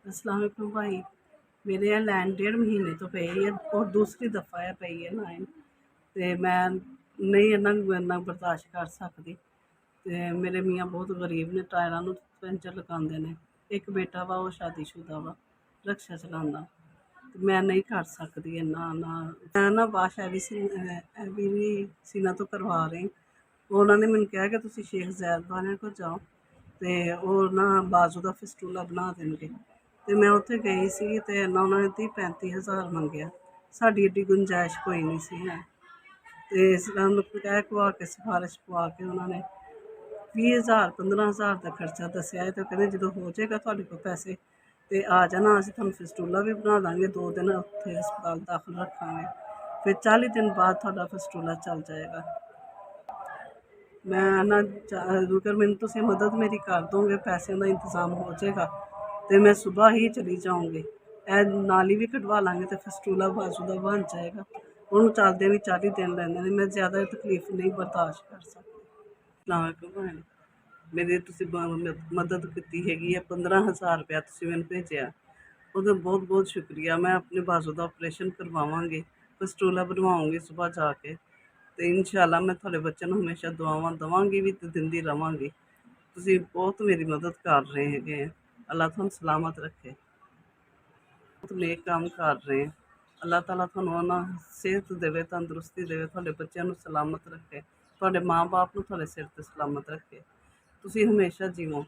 अस्सलाम वालेकुम भाई। मेरे ਇਹ ਲਾਈਨ 1.5 ਮਹੀਨੇ ਤੋਂ ਪਈ ਹੈ ਔਰ ਦੂਸਰੀ ਦਫਾ ਹੈ ਪਈ ਹੈ ਲਾਈਨ, ਤੇ ਮੈਂ ਨਹੀਂ ਇਹਨਾਂ ਨੂੰ ਇੰਨਾ ਬਰਦਾਸ਼ਤ ਕਰ ਸਕਦੀ। ਤੇ ਮੇਰੇ ਮੀਆਂ ਬਹੁਤ ਗਰੀਬ ਨੇ, ਟਾਇਰਾਂ ਨੂੰ ਪੈਂਚਰ ਲਗਾਉਂਦੇ ਨੇ। ਇੱਕ ਬੇਟਾ ਵਾ, ਉਹ ਸ਼ਾਦੀशुदा ਵਾ, ਰਕਸ਼ਾ ਚਲਾਉਂਦਾ। ਤੇ ਮੈਂ ਨਹੀਂ ਕਰ ਸਕਦੀ ਇੰਨਾ ਮੈਂ ਨਾ ਵਾਸ਼ ਵੀ ਸੀਨਾ ਤੋਂ ਕਰਵਾ ਰਹੀ। ਉਹਨਾਂ ਨੇ ਮੈਨੂੰ ਕਿਹਾ ਕਿ ਤੁਸੀਂ ਸ਼ੇਖ ਜ਼ੈਦ ਵਾਲਿਆਂ ਕੋਲ ਜਾਓ ਤੇ ਉਹ ਨਾ ਬਾਜ਼ੂ ਦਾ ਫਿਸਟੂਲਾ ਬਣਾ ਦੇਣਗੇ। ਤੇ ਮੈਂ ਉੱਥੇ ਗਈ ਸੀ ਤੇ ਉਹਨਾਂ ਨੇ 30-35 ਹਜ਼ਾਰ ਮੰਗਿਆ। ਸਾਡੀ ਐਡੀ ਗੁੰਜਾਇਸ਼ ਕੋਈ ਨਹੀਂ ਸੀ ਹੈ। ਤੇ ਇਸ ਤਰ੍ਹਾਂ ਕਹਿ ਕੁਆ ਕੇ ਸਿਫਾਰਿਸ਼ ਪਵਾ ਕੇ ਉਹਨਾਂ ਨੇ 20,000-15,000 ਦਾ ਖਰਚਾ ਦੱਸਿਆ। ਤੇ ਕਹਿੰਦੇ ਜਦੋਂ ਹੋ ਜਾਏਗਾ ਤੁਹਾਡੇ ਕੋਲ ਪੈਸੇ ਤੇ ਆ ਜਾਣਾ, ਅਸੀਂ ਤੁਹਾਨੂੰ ਫਿਸਟੂਲਾ ਵੀ ਬਣਾ ਦਾਂਗੇ, 2 ਦਿਨ ਉੱਥੇ ਹਸਪਤਾਲ ਦਾਖਲ ਰੱਖਾਂਗੇ, ਫਿਰ 40 ਦਿਨ ਬਾਅਦ ਤੁਹਾਡਾ ਫਿਸਟੂਲਾ ਚੱਲ ਜਾਏਗਾ। ਮੈਂ ਨਾ ਅਗਰ ਮੈਨੂੰ ਤੁਸੀਂ ਮਦਦ ਮੇਰੀ ਕਰ ਦੋਗੇ, ਪੈਸਿਆਂ ਦਾ ਇੰਤਜ਼ਾਮ ਹੋ ਜਾਏਗਾ ਤੇ ਮੈਂ ਸੁਬਾਹ ਹੀ ਚਲੀ ਜਾਊਂਗੀ। ਇਹ ਨਾਲੀ ਵੀ ਕਢਵਾ ਲਾਂਗੇ ਤੇ ਫਿਸਟੂਲਾ ਬਾਜ਼ੂ ਦਾ ਬਣ ਜਾਏਗਾ। ਉਹਨੂੰ ਚੱਲਦੇ ਵੀ 40 ਦਿਨ ਲੈਂਦੇ ਨੇ। ਮੈਂ ਜ਼ਿਆਦਾ ਤਕਲੀਫ ਨਹੀਂ ਬਰਦਾਸ਼ਤ ਕਰ ਸਕਦੀ। ਭੈਣ, ਮੇਰੀ ਤੁਸੀਂ ਮਦਦ ਕੀਤੀ ਹੈਗੀ ਹੈ। 15,000 ਰੁਪਇਆ ਤੁਸੀਂ ਮੈਨੂੰ ਭੇਜਿਆ, ਉਹਦਾ ਬਹੁਤ ਬਹੁਤ ਸ਼ੁਕਰੀਆ। ਮੈਂ ਆਪਣੇ ਬਾਜ਼ੂ ਦਾ ਆਪਰੇਸ਼ਨ ਕਰਵਾਵਾਂਗੀ, ਫਿਸਟੂਲਾ ਬਣਵਾਉਂਗੀ ਸੁਬਾਹ ਜਾ ਕੇ, ਤੇ ਇਨਸ਼ਾਅੱਲਾ ਮੈਂ ਤੁਹਾਡੇ ਬੱਚੇ ਨੂੰ ਹਮੇਸ਼ਾ ਦੁਆਵਾਂ ਦੇਵਾਂਗੀ ਵੀ ਤੇ ਦਿੰਦੀ ਰਵਾਂਗੀ। ਤੁਸੀਂ ਬਹੁਤ ਮੇਰੀ ਮਦਦ ਕਰ ਰਹੇ ਹੈਗੇ। ਅੱਲਾਹ ਤੁਹਾਨੂੰ ਸਲਾਮਤ ਰੱਖੇ। ਬਹੁਤ ਨੇਕ ਕੰਮ ਕਰ ਰਹੇ। ਅੱਲਾਹ ਤਾਲਾ ਤੁਹਾਨੂੰ ਉਹਨਾਂ ਸਿਹਤ ਦੇਵੇ, ਤੰਦਰੁਸਤੀ ਦੇਵੇ, ਤੁਹਾਡੇ ਬੱਚਿਆਂ ਨੂੰ ਸਲਾਮਤ ਰੱਖੇ, ਤੁਹਾਡੇ ਮਾਂ ਬਾਪ ਨੂੰ ਤੁਹਾਡੇ ਸਿਰ 'ਤੇ ਸਲਾਮਤ ਰੱਖੇ। ਤੁਸੀਂ ਹਮੇਸ਼ਾ ਜੀਵੋ।